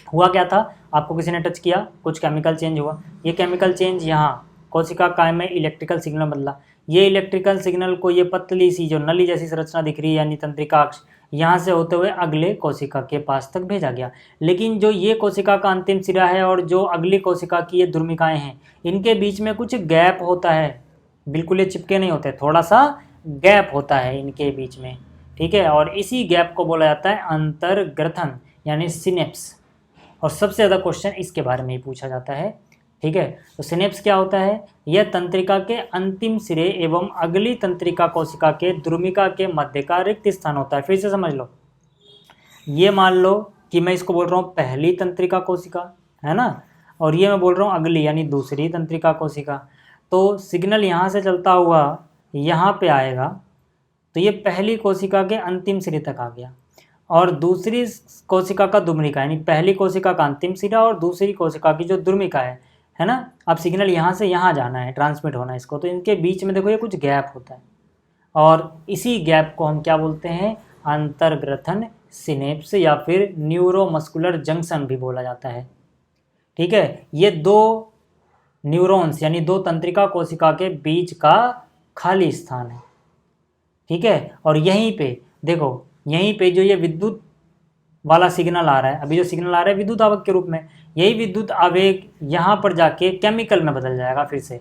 हुआ क्या था, आपको किसी ने टच किया, कुछ केमिकल चेंज हुआ, ये केमिकल चेंज यहाँ कोशिका काय में इलेक्ट्रिकल सिग्नल बदला, ये इलेक्ट्रिकल सिग्नल को ये पतली सी जो नली जैसी संरचना दिख रही है यानी तंत्रिकाक्ष, यहाँ से होते हुए अगले कोशिका के पास तक भेजा गया। लेकिन जो ये कोशिका का अंतिम सिरा है और जो अगली कोशिका की ये द्रुमिकाएँ हैं, इनके बीच में कुछ गैप होता है, बिल्कुल ये चिपके नहीं होते, थोड़ा सा गैप होता है इनके बीच में। ठीक है, और इसी गैप को बोला जाता है अंतर्ग्रथन यानी सिनेप्स, और सबसे ज़्यादा क्वेश्चन इसके बारे में ही पूछा जाता है। ठीक है, तो सिनेप्स क्या होता है? यह तंत्रिका के अंतिम सिरे एवं अगली तंत्रिका कोशिका के द्रुमिका के मध्य का रिक्त स्थान होता है। फिर से समझ लो, ये मान लो कि मैं इसको बोल रहा हूँ पहली तंत्रिका कोशिका, है ना, और ये मैं बोल रहा हूँ अगली यानी दूसरी तंत्रिका कोशिका। तो सिग्नल यहाँ से चलता हुआ यहाँ पे आएगा, तो ये पहली कोशिका के अंतिम सिरे तक आ गया, और दूसरी कोशिका का द्रुमिका यानी पहली कोशिका का अंतिम सिरा और दूसरी कोशिका की जो द्रुमिका है ना, अब सिग्नल यहाँ से यहाँ जाना है, ट्रांसमिट होना है इसको, तो इनके बीच में देखो ये कुछ गैप होता है, और इसी गैप को हम क्या बोलते हैं? अंतर्ग्रथन सिनेप्स या फिर न्यूरोमस्कुलर जंक्शन भी बोला जाता है। ठीक है, ये दो न्यूरॉन्स यानी दो तंत्रिका कोशिका के बीच का खाली स्थान है। ठीक है, और यहीं पे देखो, यहीं पे जो ये विद्युत वाला सिग्नल आ रहा है, अभी जो सिग्नल आ रहा है विद्युत आवेग के रूप में, यही विद्युत आवेग यहाँ पर जाके केमिकल में बदल जाएगा फिर से।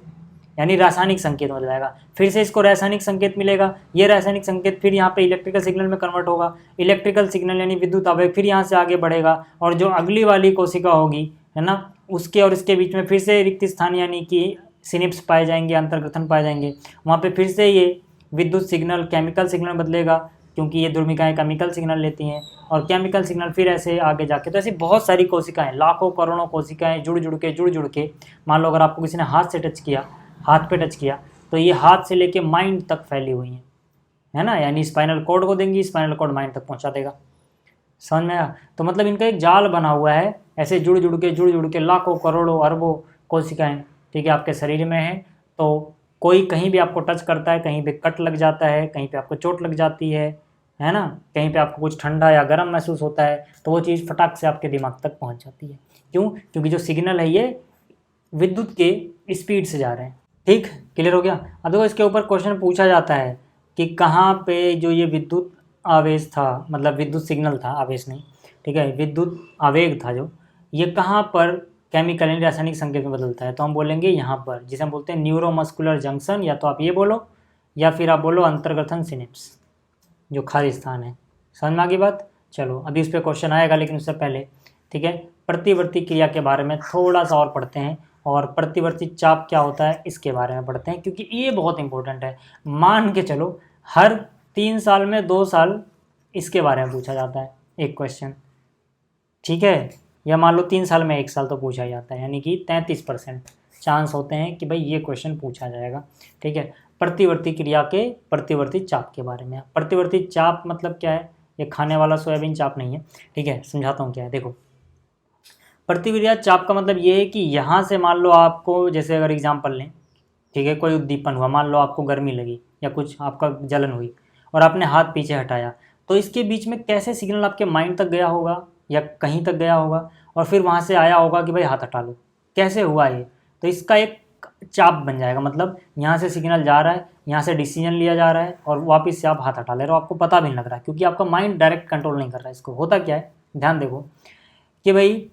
यानी रासायनिक संकेत हो जाएगा। फिर से इसको रासायनिक संकेत मिलेगा, ये रासायनिक संकेत फिर यहाँ पे इलेक्ट्रिकल सिग्नल में कन्वर्ट होगा, इलेक्ट्रिकल सिग्नल यानी विद्युत आवेग फिर यहाँ से आगे बढ़ेगा, और जो अगली वाली कोशिका होगी है ना, उसके और इसके बीच में फिर से रिक्त स्थान यानी कि सिनिप्स पाए जाएंगे, अंतर्ग्रथन पाए जाएंगे। वहाँ पे फिर से ये विद्युत सिग्नल केमिकल सिग्नल बदलेगा, क्योंकि ये ध्रुविकाएँ केमिकल सिग्नल लेती हैं, और केमिकल सिग्नल फिर ऐसे आगे जाके, तो ऐसी बहुत सारी कोशिकाएं, लाखों करोड़ों कोशिकाएं जुड़ जुड़ के, मान लो अगर आपको किसी ने हाथ से टच किया, हाथ पे टच किया, तो ये हाथ से लेके माइंड तक फैली हुई हैं, है ना, यानी स्पाइनल कॉर्ड को देंगी, स्पाइनल कॉर्ड माइंड तक पहुंचा देगा। समझ में आया? तो मतलब इनका एक जाल बना हुआ है, ऐसे जुड़ जुड़ के लाखों करोड़ों अरबों कोशिकाएं, ठीक है, आपके शरीर में है। तो कोई कहीं भी आपको टच करता है, कहीं पे कट लग जाता है, कहीं पे आपको चोट लग जाती है ना, कहीं पे आपको कुछ ठंडा या गर्म महसूस होता है, तो वो चीज़ फटाक से आपके दिमाग तक पहुंच जाती है। क्यों? क्योंकि जो सिग्नल है ये विद्युत के स्पीड से जा रहे हैं। ठीक, क्लियर हो गया? अब देखो इसके ऊपर क्वेश्चन पूछा जाता है कि कहाँ पे जो ये विद्युत आवेश था, मतलब विद्युत सिग्नल था, आवेश नहीं, ठीक है, विद्युत आवेग था जो, ये कहाँ पर केमिकल यानी रासायनिक संकेत में बदलता है, तो हम बोलेंगे यहाँ पर, जिसे हम बोलते हैं न्यूरोमस्कुलर जंक्शन, या तो आप ये बोलो या फिर आप बोलो अंतर्ग्रथन सिनेप्स, जो खाली स्थान है। समझ में आ गई बात? चलो अभी उस पर क्वेश्चन आएगा, लेकिन उससे पहले, ठीक है, प्रतिवर्ती क्रिया के बारे में थोड़ा सा और पढ़ते हैं, और प्रतिवर्ती चाप क्या होता है इसके बारे में पढ़ते हैं, क्योंकि ये बहुत इंपॉर्टेंट है। मान के चलो हर 3 साल में 2 साल इसके बारे में पूछा जाता है एक क्वेश्चन, ठीक है, या मान लो 3 साल में 1 साल तो पूछा ही जाता है, यानी कि 33% चांस होते हैं कि भाई ये क्वेश्चन पूछा जाएगा। ठीक है, प्रतिवर्ती क्रिया के प्रतिवर्ती चाप के बारे में। प्रतिवर्ती चाप मतलब क्या है? ये खाने वाला सोयाबीन चाप नहीं है, ठीक है, समझाता हूँ क्या है। देखो, प्रतिक्रिया चाप का मतलब ये है कि यहाँ से मान लो आपको, जैसे अगर एग्जाम्पल लें, ठीक है, कोई उद्दीपन हुआ, मान लो आपको गर्मी लगी या कुछ आपका जलन हुई और आपने हाथ पीछे हटाया, तो इसके बीच में कैसे सिग्नल आपके माइंड तक गया होगा या कहीं तक गया होगा, और फिर वहाँ से आया होगा कि भाई हाथ हटा लो, कैसे हुआ ये? तो इसका एक चाप बन जाएगा, मतलब यहाँ से सिग्नल जा रहा है, यहाँ से डिसीजन लिया जा रहा है, और वापस से आप हाथ हटा ले रहे हो, आपको पता भी नहीं लग रहा है, क्योंकि आपका माइंड डायरेक्ट कंट्रोल नहीं कर रहा है इसको। होता क्या है, ध्यान देखो कि भाई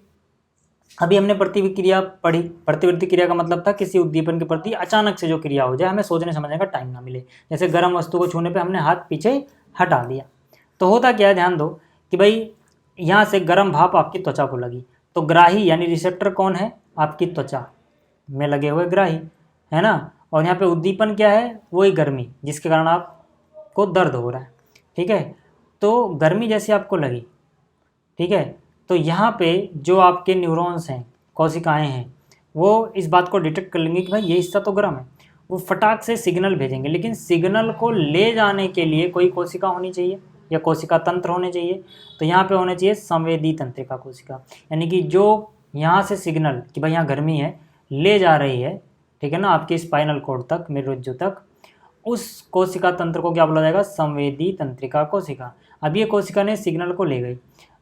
अभी हमने प्रतिक्रिया पढ़ी। प्रतिवर्ती क्रिया का मतलब था किसी उद्दीपन के प्रति अचानक से जो क्रिया हो जाए, हमें सोचने समझने का टाइम ना मिले। जैसे गर्म वस्तु को छूने पे हमने हाथ पीछे हटा दिया, तो होता क्या है, ध्यान दो कि भाई यहाँ से गर्म भाप आपकी त्वचा को लगी, तो ग्राही यानी रिसेप्टर कौन है? आपकी त्वचा में लगे हुए ग्राही, है ना। और यहाँ पे उद्दीपन क्या है? वही गर्मी, जिसके कारण आपको दर्द हो रहा है। ठीक है, तो गर्मी जैसी आपको लगी, ठीक है, तो यहाँ पे जो आपके न्यूरॉन्स हैं, कोशिकाएं हैं, वो इस बात को डिटेक्ट कर लेंगे कि भाई ये हिस्सा तो गर्म है, वो फटाक से सिग्नल भेजेंगे। लेकिन सिग्नल को ले जाने के लिए कोई कोशिका होनी चाहिए या कोशिका तंत्र होने चाहिए, तो यहाँ पे होने चाहिए संवेदी तंत्रिका कोशिका, यानी कि जो यहाँ से सिग्नल कि भाई यहाँ गर्मी है ले जा रही है, ठीक है ना, आपके स्पाइनल कॉर्ड तक, मेरुरज्जु तक, उस कोशिका तंत्र को क्या बोला जाएगा? संवेदी तंत्रिका कोशिका। अब ये कोशिका ने सिग्नल को ले गई।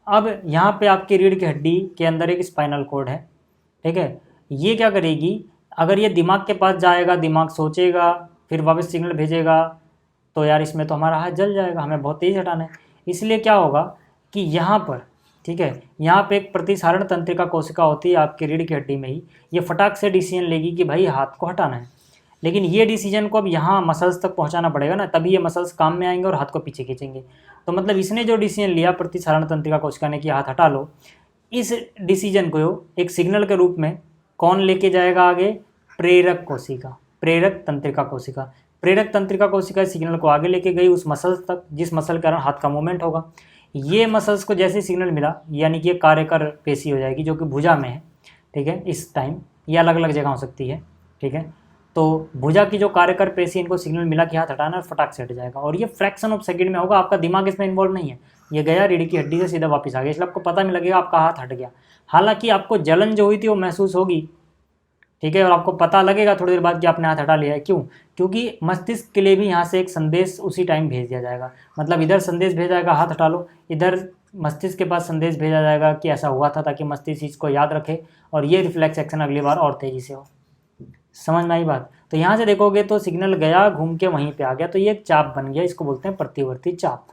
अब यहाँ पे आपकी रीढ़ की हड्डी के अंदर एक स्पाइनल कॉर्ड है, ठीक है, ये क्या करेगी? अगर ये दिमाग के पास जाएगा, दिमाग सोचेगा, फिर वापस सिग्नल भेजेगा, तो यार इसमें तो हमारा हाथ जल जाएगा, हमें बहुत तेज हटाना है। इसलिए क्या होगा कि यहाँ पर, ठीक है, यहाँ पे एक प्रतिसारण तंत्रिका कोशिका होती है आपकी रीढ़ की हड्डी में ही, ये फटाक से डिसीजन लेगी कि भाई हाथ को हटाना है। लेकिन ये डिसीजन को अब यहाँ मसल्स तक पहुँचाना पड़ेगा ना, तभी ये मसल्स काम में आएंगे और हाथ को पीछे खींचेंगे। तो मतलब इसने जो डिसीजन लिया प्रतिसारण तंत्रिका कोशिका ने कि हाथ हटा लो, इस डिसीजन को एक सिग्नल के रूप में कौन लेके जाएगा आगे? प्रेरक कोशिका, प्रेरक तंत्रिका कोशिका। प्रेरक तंत्रिका कोशिका सिग्नल को आगे लेके गई उस मसल्स तक, जिस मसल के कारण हाथ का मूवमेंट होगा। ये मसल्स को जैसे सिग्नल मिला, यानी कि एक कार्यकर पेशी हो जाएगी जो कि भुजा में है, ठीक है, इस टाइम ये अलग अलग जगह हो सकती है, ठीक है, तो भुजा की जो कार्यकर पेशी, इनको सिग्नल मिला कि हाथ हटाना, और फटाक से हट जाएगा, और ये फ्रैक्शन ऑफ सेकंड में होगा। आपका दिमाग इसमें इन्वॉल्व नहीं है, ये गया रीढ़ की हड्डी से सीधा वापस आ गया, इसलिए आपको पता नहीं लगेगा आपका हाथ हट गया। हालांकि आपको जलन जो हुई थी वो महसूस होगी, ठीक है, और आपको पता लगेगा थोड़ी देर बाद कि आपने हाथ हटा लिया है। क्यों? क्योंकि मस्तिष्क के लिए भी यहाँ से एक संदेश उसी टाइम भेज दिया जाएगा। मतलब इधर संदेश भेजा जाएगा हाथ हटा लो, इधर मस्तिष्क के पास संदेश भेजा जाएगा कि ऐसा हुआ था, ताकि मस्तिष्क इसको याद रखे और ये रिफ्लेक्स एक्शन अगली बार और तेज़ी से हो। समझ में आई बात? तो यहाँ से देखोगे तो सिग्नल गया, घूम के वहीं पे आ गया, तो ये एक चाप बन गया, इसको बोलते हैं प्रतिवर्ती चाप।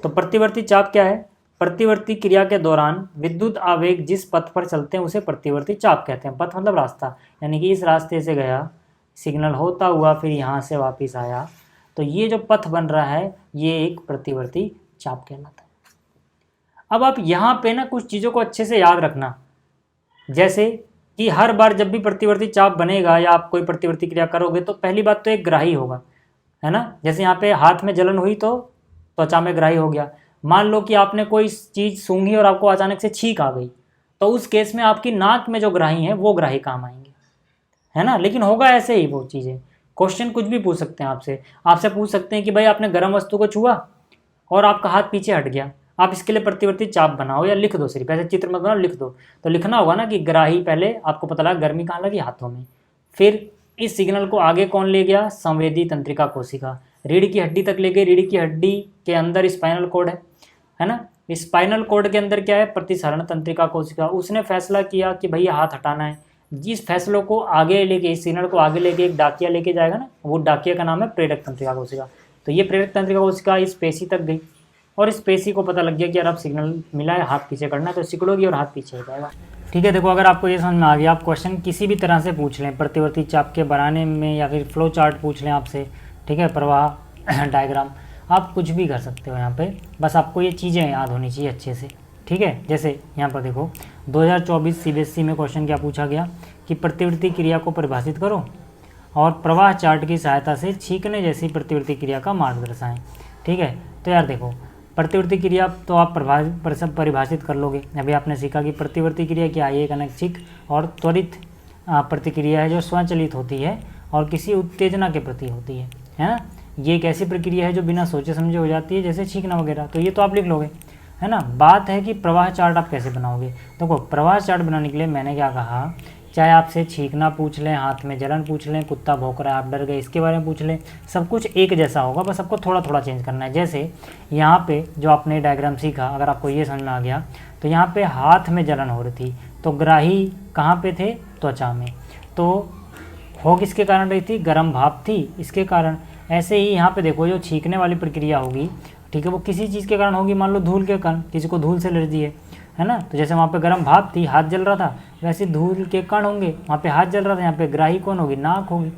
तो प्रतिवर्ती चाप क्या है? प्रतिवर्ती क्रिया के दौरान विद्युत आवेग जिस पथ पर चलते हैं उसे प्रतिवर्ती चाप कहते हैं। पथ मतलब रास्ता, यानी कि इस रास्ते से गया, सिग्नल होता हुआ फिर यहाँ से वापस आया, तो ये जो पथ बन रहा है ये एक प्रतिवर्ती चाप कहलाता है। अब आप यहाँ पे ना कुछ चीज़ों को अच्छे से याद रखना, जैसे कि हर बार जब भी प्रतिवर्ती चाप बनेगा या आप कोई प्रतिवर्ती क्रिया करोगे तो पहली बात तो एक ग्राही होगा, है ना। जैसे यहाँ पे हाथ में जलन हुई तो त्वचा में ग्राही हो गया। मान लो कि आपने कोई चीज़ सूंघी और आपको अचानक से छींक आ गई, तो उस केस में आपकी नाक में जो ग्राही हैं वो ग्राही काम आएंगे, है ना। लेकिन होगा ऐसे ही वो चीज़ें। क्वेश्चन कुछ भी पूछ सकते हैं आपसे पूछ सकते हैं कि भाई आपने गर्म वस्तु को छुआ और आपका हाथ पीछे हट गया, आप इसके लिए प्रतिवर्ती चाप बनाओ या लिख दो, सिर्फ ऐसे चित्र मत बनाओ, लिख दो। तो लिखना होगा ना कि ग्राही, पहले आपको पता लगा गर्मी कहाँ लगी, हाथों में। फिर इस सिग्नल को आगे कौन ले गया, संवेदी तंत्रिका कोशिका, रीढ़ की हड्डी तक ले गई। रीढ़ की हड्डी के अंदर स्पाइनल कोड है ना। स्पाइनल कोड के अंदर क्या है, प्रतिसरण तंत्रिका कोशिका। उसने फैसला किया कि भैया हाथ हटाना है। जिस फैसलों को आगे लेके, इस सिग्नल को आगे लेके एक डाकिया लेके जाएगा ना, वो डाकिया का नाम है प्रेरक तंत्रिका कोशिका। तो ये प्रेरक तंत्रिका कोशिका इस पेशी तक गई और इस पेशी को पता लग गया कि यार अब सिग्नल मिला है, हाथ पीछे करना है, तो सिकुड़ोगी और हाथ पीछे हो जाएगा। ठीक है, देखो अगर आपको ये समझ में आ गया, आप क्वेश्चन किसी भी तरह से पूछ लें, प्रतिवर्ती चाप के बनाने में या फिर फ्लो चार्ट पूछ लें आपसे, ठीक है, प्रवाह डायग्राम, आप कुछ भी कर सकते हो यहाँ पे। बस आपको ये चीज़ें याद होनी चाहिए अच्छे से, ठीक है। जैसे यहाँ पर देखो 2024 CBSE में क्वेश्चन क्या पूछा गया कि प्रतिवर्ती क्रिया को परिभाषित करो और प्रवाह चार्ट की सहायता से छींकने जैसी प्रतिवर्ती क्रिया का मार्ग दर्शाएं। ठीक है, तो यार देखो प्रतिवर्ती क्रिया तो आप परिभाषित कर लोगे। अभी आपने सीखा कि प्रतिवर्ती क्रिया क्या है, एक अनैच्छिक और त्वरित प्रतिक्रिया है जो स्वचालित होती है और किसी उत्तेजना के प्रति होती है ना। ये एक ऐसी प्रक्रिया है जो बिना सोचे समझे हो जाती है, जैसे छींकना वगैरह, तो ये तो आप लिख लोगे, है ना। बात है कि प्रवाह चार्ट आप कैसे बनाओगे। देखो प्रवाह चार्ट बनाने के लिए मैंने क्या कहा, चाहे आपसे छींकना पूछ लें, हाथ में जलन पूछ लें, कुत्ता भौंक रहा है आप डर गए, इसके बारे में पूछ लें, सब कुछ एक जैसा होगा, बस आपको थोड़ा थोड़ा चेंज करना है। जैसे यहाँ पे जो आपने डायग्राम सीखा, अगर आपको ये समझ में आ गया, तो यहाँ पे हाथ में जलन हो रही थी, तो ग्राही कहाँ पे थे, त्वचा में, तो हो किसके कारण रही थी, गर्म भाप थी, इसके कारण। ऐसे ही यहाँ पे देखो जो छींकने वाली प्रक्रिया होगी, ठीक है, वो किसी चीज़ के कारण होगी, मान लो धूल के कारण, किसी को धूल से एलर्जी है ना, तो जैसे वहाँ पे गर्म भाप थी, हाथ जल रहा था, वैसे धूल के कण होंगे, वहाँ पे हाथ जल रहा था, यहाँ पे ग्राही कौन होगी, नाक होगी,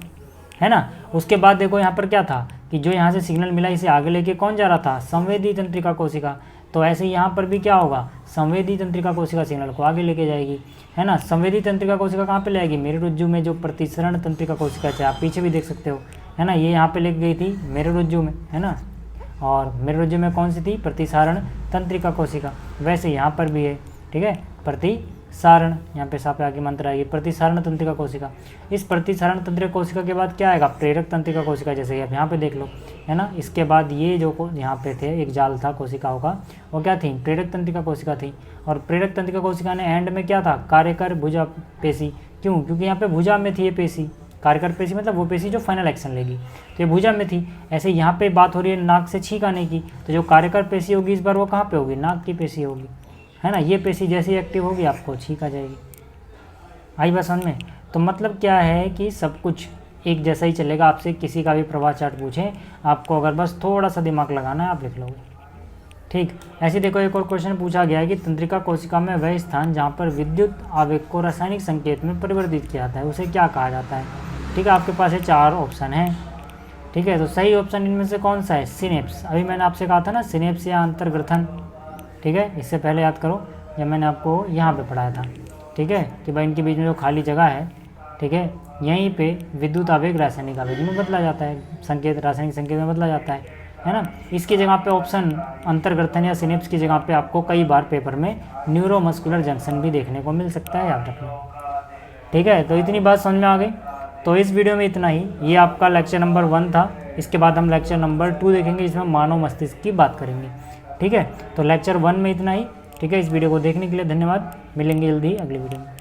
है ना। उसके बाद देखो यहाँ पर क्या था कि जो यहाँ से सिग्नल मिला इसे आगे लेके कौन जा रहा था, संवेदी तंत्रिका कोशिका। तो ऐसे यहाँ पर भी क्या होगा, संवेदी तंत्रिका कोशिका सिग्नल को आगे लेके जाएगी, है ना। संवेदी तंत्रिका कोशिका कहाँ पे ले जाएगी, मेरुरज्जु में जो प्रतिसरण तंत्रिका कोशिका है, आप पीछे भी देख सकते हो, है ना, ये यहाँ पे लेके गई थी मेरुरज्जु में, है ना। और मेरुरज्जु में कौन सी थी, प्रतिसारण तंत्रिका कोशिका। वैसे यहाँ पर भी है, ठीक है, प्रतिसारण, यहाँ पे सापे आगे मंत्र आएगी, प्रतिसारण तंत्रिका कोशिका। इस प्रतिसारण तंत्रिका कोशिका के बाद क्या आएगा, प्रेरक तंत्रिका कोशिका, जैसे आप यहाँ पे देख लो, है ना। इसके बाद ये जो यहाँ पे थे एक जाल था कोशिकाओं का, वो क्या थी, प्रेरक तंत्रिका कोशिका थी। और प्रेरक तंत्रिका कोशिका ने एंड में क्या था, कार्यकर भुजा पेशी। क्यों, क्योंकि यहाँ पे भुजा में थी ये पेशी, कार्यकर पेशी मतलब वो पेशी जो फाइनल एक्शन लेगी, तो ये भुजा में थी। ऐसे यहाँ पे बात हो रही है नाक से छींक आने की, तो जो कार्यकर पेशी होगी इस बार वो कहाँ पे होगी, नाक की पेशी होगी, है ना। ये पेशी जैसे ही एक्टिव होगी आपको छींक आ जाएगी। आई बात समझ में। तो मतलब क्या है कि सब कुछ एक जैसा ही चलेगा, आपसे किसी का भी प्रवाह चार्ट पूछें, आपको अगर बस थोड़ा सा दिमाग लगाना है आप लिख लोगे, ठीक। ऐसे देखो एक और क्वेश्चन पूछा गया है कि तंत्रिका कोशिका में वह स्थान जहाँ पर विद्युत आवेग को रासायनिक संकेत में परिवर्तित किया जाता है उसे क्या कहा जाता है। ठीक है, आपके पास ये 4 ऑप्शन हैं, ठीक है। तो सही ऑप्शन इनमें से कौन सा है, सिनेप्स। अभी मैंने आपसे कहा था ना सिनेप्स या अंतर्ग्रथन, ठीक है, इससे पहले याद करो जब मैंने आपको यहाँ पे पढ़ाया था, ठीक है, कि भाई इनके बीच में जो खाली जगह है, ठीक है, यहीं पे विद्युत आवेग रासायनिक आवेग में बदला जाता है, संकेत रासायनिक संकेत में बदला जाता है ना। इसकी जगह पे ऑप्शन अंतर्ग्रथन या सिनेप्स की जगह पे आपको कई बार पेपर में न्यूरोमस्कुलर जंक्शन भी देखने को मिल सकता है, याद रखना, ठीक है। तो इतनी बात समझ में आ गई। तो इस वीडियो में इतना ही, ये आपका लेक्चर नंबर 1 था। इसके बाद हम लेक्चर नंबर 2 देखेंगे जिसमें मानव मस्तिष्क की बात करेंगे, ठीक है। तो लेक्चर 1 में इतना ही, ठीक है। इस वीडियो को देखने के लिए धन्यवाद, मिलेंगे जल्दी अगली वीडियो में।